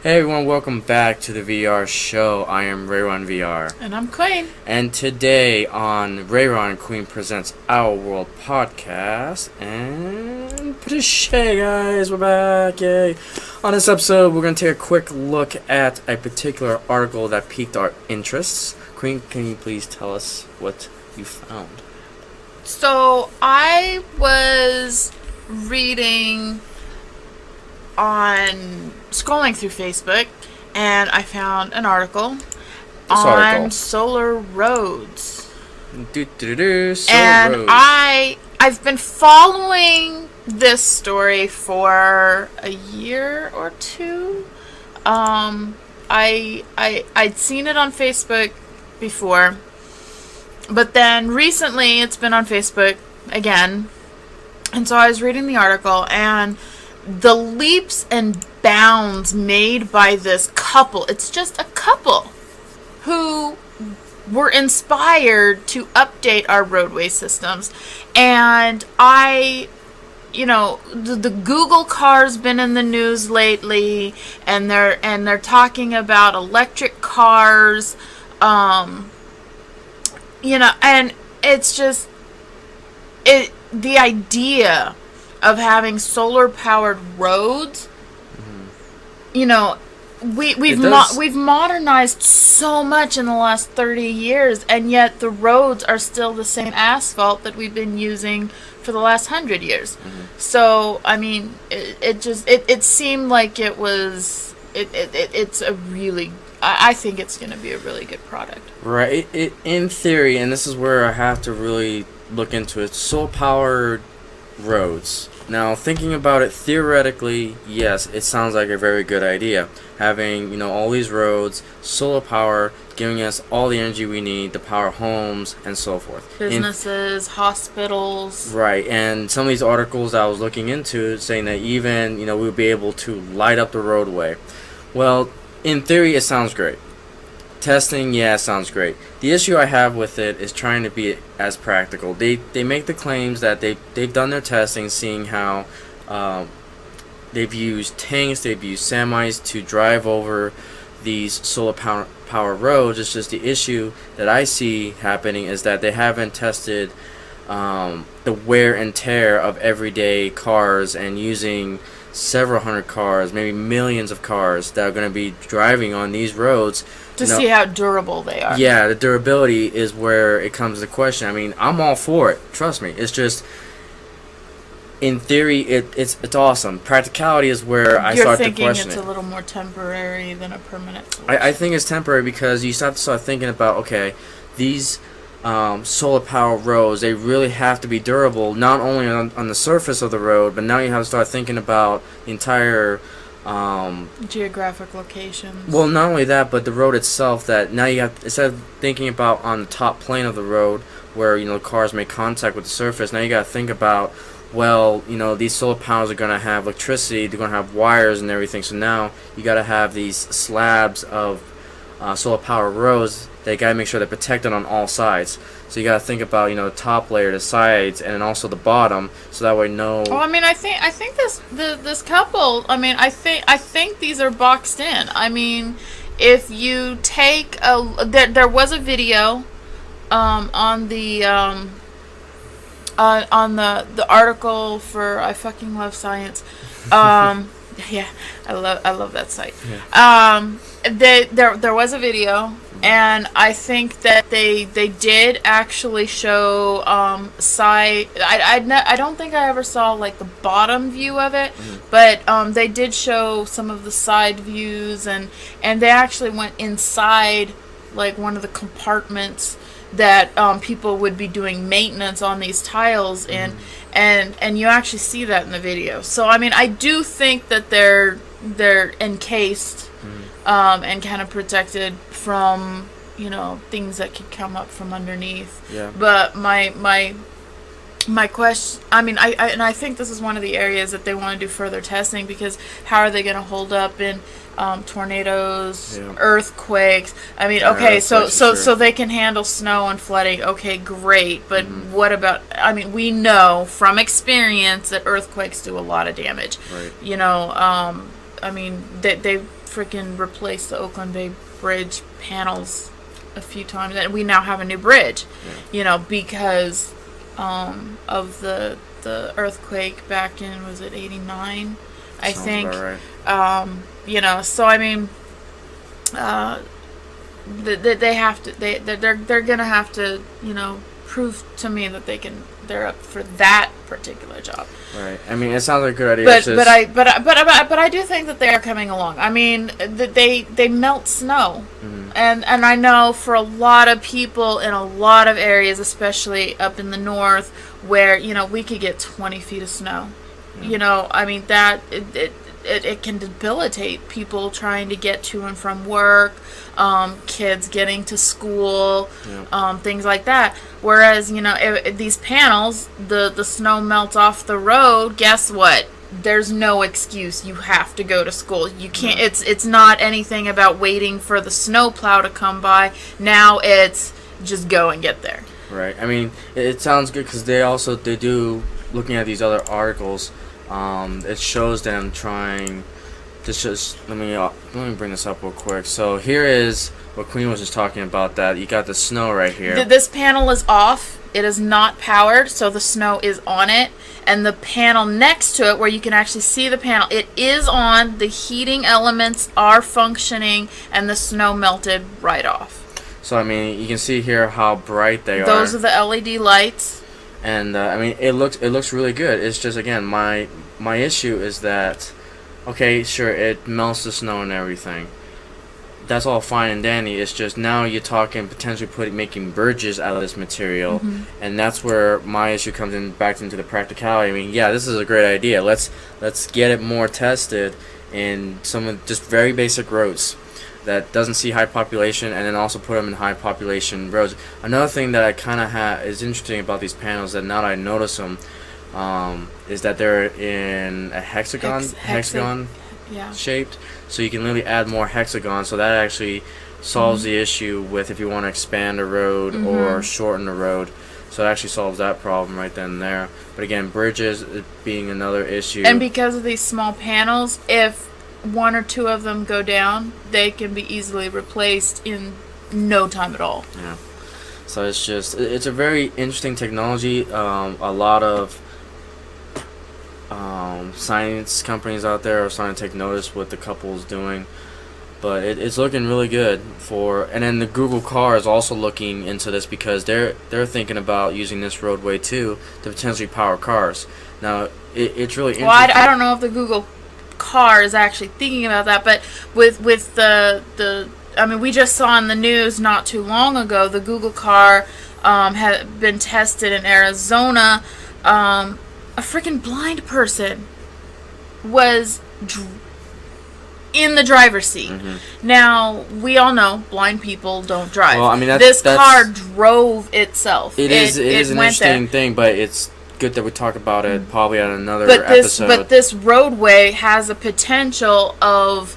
Hey everyone, welcome back to the VR show. I am Rahron VR. And I'm Qween. And today on Rahron and Qween Presents Our World podcast. And hey guys, we're back, yay. On this episode, we're going to take a quick look at a particular article that piqued our interests. Qween, can you please tell us what you found? So, I was reading scrolling through Facebook, and I found an article on Solar Roads. Solar Roads. I've been following this story for a year or two. I'd seen it on Facebook before, but then recently it's been on Facebook again, and so I was reading the article, and the leaps and bounds made by this couple, it's just a couple who were inspired to update our roadway systems. And the Google car's been in the news lately, and they're talking about electric cars, and it's just the idea of having solar-powered roads. We've modernized so much in the last 30 years, and yet the roads are still the same asphalt that we've been using for the last 100 years. So, I mean, it seemed like it was. It's a really. I think it's going to be a really good product. Right. In theory, and this is where I have to really look into it. Solar-powered roads. Now, thinking about it theoretically, yes, it sounds like a very good idea. Having, all these roads, solar power, giving us all the energy we need to power homes and so forth. Businesses, hospitals. Right, and some of these articles I was looking into saying that even, we'll be able to light up the roadway. Well, in theory, it sounds great. Testing, yeah, sounds great. The issue I have with it is trying to be as practical. They make the claims that they've done their testing, seeing how they've used tanks, they've used semis to drive over these solar power roads. It's just the issue that I see happening is that they haven't tested the wear and tear of everyday cars, and using several hundred cars, maybe millions of cars that are going to be driving on these roads to see how durable they are. Yeah, the durability is where it comes to question. I mean, I'm all for it. Trust me. It's just, in theory, it's awesome. Practicality is where I start to question it. You're thinking it's a little more temporary than a permanent solution. I think it's temporary because you start thinking about, okay, these solar power roads, they really have to be durable, not only on the surface of the road, but now you have to start thinking about the entire geographic locations. Well, not only that, but the road itself, that now you have, instead of thinking about on the top plane of the road where cars make contact with the surface, now you got to think about, well, these solar panels are going to have electricity, they're going to have wires and everything, so now you got to have these slabs of solar power roads. They got to make sure they're protected on all sides. So you got to think about, the top layer, the sides, and then also the bottom, so that way no. Well, I mean, I think this couple. I mean, I think these are boxed in. I mean, if you take there was a video, on the article for I fucking love science. Yeah, I love that site. Yeah. There was a video, and I think that they did actually show side. I don't think I ever saw like the bottom view of it, but they did show some of the side views, and they actually went inside like one of the compartments that people would be doing maintenance on these tiles in. And you actually see that in the video. So I mean, I do think that they're encased and kind of protected from things that could come up from underneath. Yeah. But my question, I mean, I think this is one of the areas that they want to do further testing, because how are they going to hold up in tornadoes, earthquakes? I mean, okay, so they can handle snow and flooding. Okay, great. But what about? I mean, we know from experience that earthquakes do a lot of damage. Right. I mean, freaking replaced the Oakland Bay Bridge panels a few times, and we now have a new bridge, because of the earthquake back in, was it 89? I Sounds think. about right. So I mean, they have to. They're gonna have to, prove to me that they're up for that particular job. Right. I mean, it sounds like a good idea. But I do think that they are coming along. I mean, they melt snow, and I know for a lot of people in a lot of areas, especially up in the north, where we could get 20 feet of snow. I mean that it can debilitate people trying to get to and from work, kids getting to school, things like that. Whereas, if these panels, the snow melts off the road, guess what? There's no excuse. You have to go to school. You can't. It's not anything about waiting for the snow plow to come by. Now it's just go and get there. Right. I mean, it sounds good because they do, looking at these other articles, it shows them trying to let me bring this up real quick. So here is what Qween was just talking about, that you got the snow right here. This panel is off. It is not powered, so the snow is on it. And the panel next to it, where you can actually see the panel, it is on. The heating elements are functioning, and the snow melted right off. So, I mean, you can see here how bright they are. Those are the LED lights. And, I mean, it looks really good. It's just, again, my issue is that, okay, sure, it melts the snow and everything. That's all fine and dandy. It's just now you're talking potentially making bridges out of this material, and that's where my issue comes in, back into the practicality. I mean, yeah, this is a great idea. Let's get it more tested in some of just very basic roads that doesn't see high population, and then also put them in high population roads. Another thing that I kind of is interesting about these panels, that now that I notice them, is that they're in a hexagon shaped, so you can literally add more hexagons. So that actually solves the issue with if you want to expand a road or shorten a road. So it actually solves that problem right then and there. But again, bridges being another issue. And because of these small panels, if one or two of them go down, they can be easily replaced in no time at all. Yeah. So it's a very interesting technology. A lot of science companies out there are starting to take notice what the couple is doing, but it's looking really good and then the Google car is also looking into this, because they're thinking about using this roadway too to potentially power cars. Now it's really interesting. Well, I don't know if the Google car is actually thinking about that, but with the I mean, we just saw in the news not too long ago the Google car had been tested in Arizona. A freaking blind person was in the driver's seat. Now, we all know blind people don't drive. Well, I mean, this car drove itself. It is an interesting thing, but it's good that we talk about it probably on another episode. But this roadway has a potential of,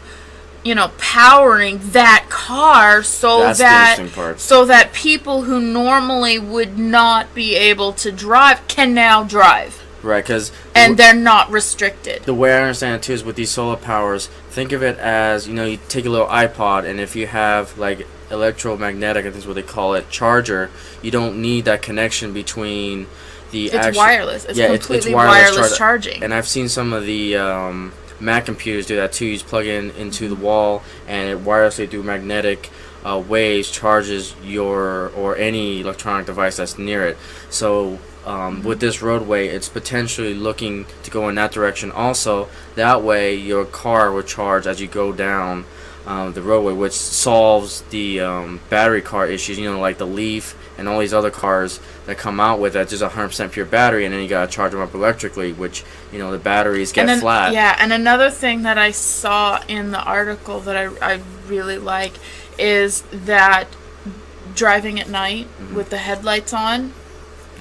powering that car so that people who normally would not be able to drive can now drive. Right, and they're not restricted. The way I understand it too is with these solar powers, think of it as, you take a little iPod, and if you have like electromagnetic, I think is what they call it, charger, you don't need that connection between the It's wireless. It's completely wireless charging. And I've seen some of the Mac computers do that too. You just plug it into the wall, and it wirelessly through magnetic waves charges or any electronic device that's near it. So with this roadway, it's potentially looking to go in that direction also. That way your car will charge as you go down the roadway, which solves the battery car issues, like the Leaf and all these other cars that come out with that just 100% pure battery, and then you gotta charge them up electrically, which the batteries get flat. Yeah, and another thing that I saw in the article that I really like is that driving at night with the headlights on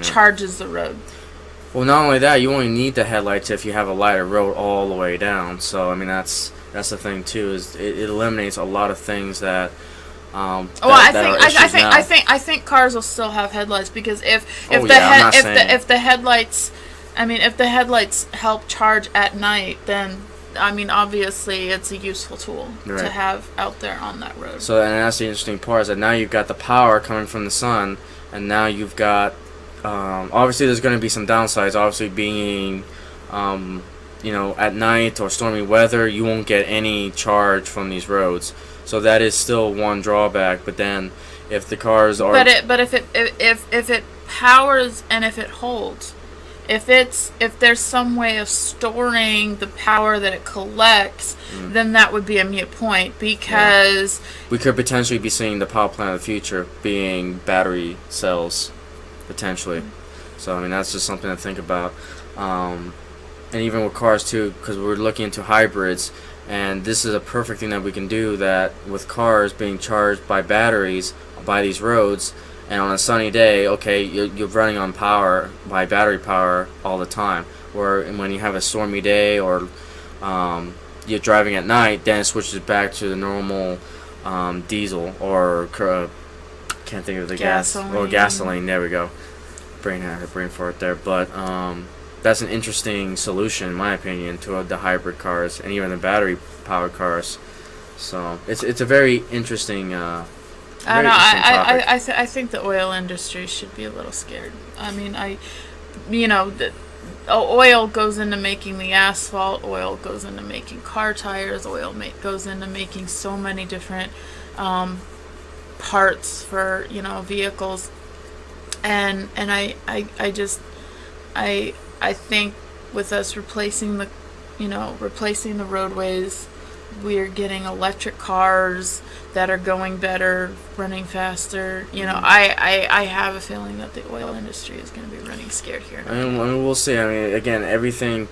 charges the road. Well, not only that, you only need the headlights if you have a lighter road all the way down. So I mean, that's the thing too, is it eliminates a lot of things that I think cars will still have headlights, because if the headlights help charge at night, then I mean, obviously, it's a useful tool Right. to have out there on that road. So, and that's the interesting part, is that now you've got the power coming from the sun, and now you've got, obviously there's going to be some downsides. Obviously being, at night or stormy weather, you won't get any charge from these roads. So that is still one drawback. But then, if the cars are, But if it powers and if it holds, if there's some way of storing the power that it collects, then that would be a moot point, because we could potentially be seeing the power plant of the future being battery cells, potentially. So I mean, that's just something to think about. And even with cars too, because we're looking into hybrids, and this is a perfect thing that we can do, that with cars being charged by batteries by these roads, and on a sunny day, okay, you're running on power by battery power all the time. Or when you have a stormy day, or you're driving at night, then it switches back to the normal diesel, or can't think of the Gasoline. gas, or gasoline. There we go. Brain fart there, but that's an interesting solution, in my opinion, to the hybrid cars and even the battery powered cars. So it's a very interesting. I don't know. topic. I think the oil industry should be a little scared. I mean, oil goes into making the asphalt. Oil goes into making car tires. Oil goes into making so many different parts for vehicles. And I think with us replacing the roadways, we're getting electric cars that are going better, running faster. I have a feeling that the oil industry is going to be running scared here. I mean, we'll see. I mean, again, everything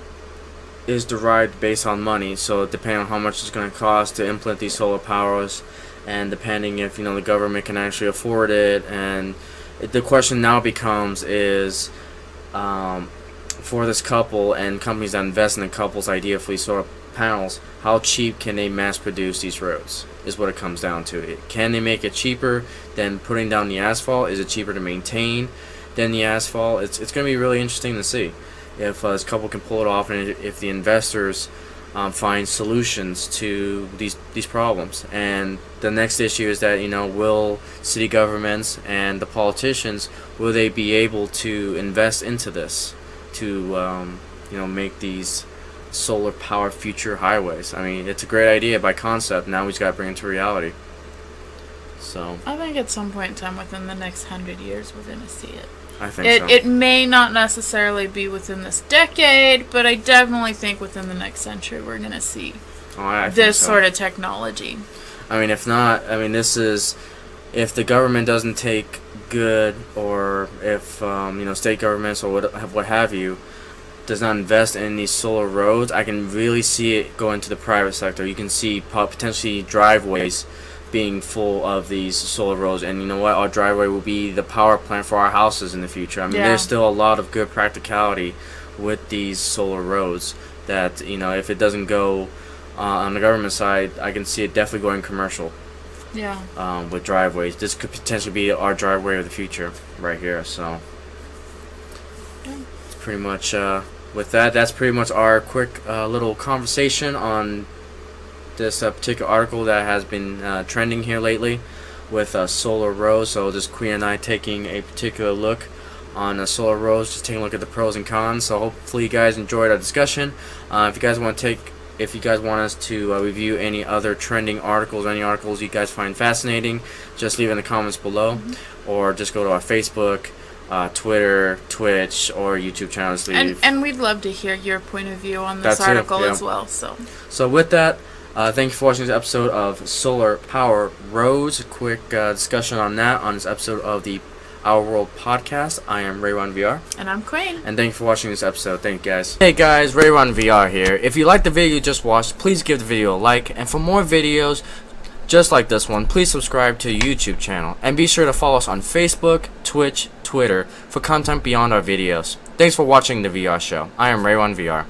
is derived based on money. So depending on how much it's going to cost to implement these solar powers, and depending if the government can actually afford it, and the question now becomes is, for this couple and companies that invest in the couple's idea for these solar panels, how cheap can they mass produce these roads, is what it comes down to. Can they make it cheaper than putting down the asphalt? Is it cheaper to maintain than the asphalt? It's going to be really interesting to see if this couple can pull it off, and if the investors find solutions to these problems. And the next issue is that will city governments and the politicians, will they be able to invest into this to make these solar power future highways? I mean, it's a great idea by concept. Now we just got to bring it to reality. So I think at some point in time, within the next 100 years, we're going to see it. I think so. It may not necessarily be within this decade, but I definitely think within the next century we're going to see this sort of technology. I mean, if not, this is, if the government doesn't take good, or if state governments or what have you does not invest in these solar roads, I can really see it go into the private sector. You can see potentially driveways being full of these solar roads, and you know what, our driveway will be the power plant for our houses in the future. I mean, there's still a lot of good practicality with these solar roads that if it doesn't go on the government side, I can see it definitely going commercial. With driveways, this could potentially be our driveway of the future right here. So it's pretty much with that. That's pretty much our quick little conversation on this particular article that has been trending here lately with Solar Roads. So just Qween and I taking a particular look on Solar Roads, just taking a look at the pros and cons. So hopefully you guys enjoyed our discussion. If you guys want us to review any other trending articles, or any articles you guys find fascinating, just leave it in the comments below, or just go to our Facebook, Twitter, Twitch, or YouTube channels. And we'd love to hear your point of view on this article as well. So with that, thank you for watching this episode of Solar Power Roads. A quick discussion on that on this episode of the Our World podcast. I am Rahron VR. And I'm Qween. And thank you for watching this episode. Thank you guys. Hey guys, Rahron VR here. If you liked the video you just watched, please give the video a like. And for more videos just like this one, please subscribe to the YouTube channel. And be sure to follow us on Facebook, Twitch, Twitter for content beyond our videos. Thanks for watching the VR show. I am Rahron VR.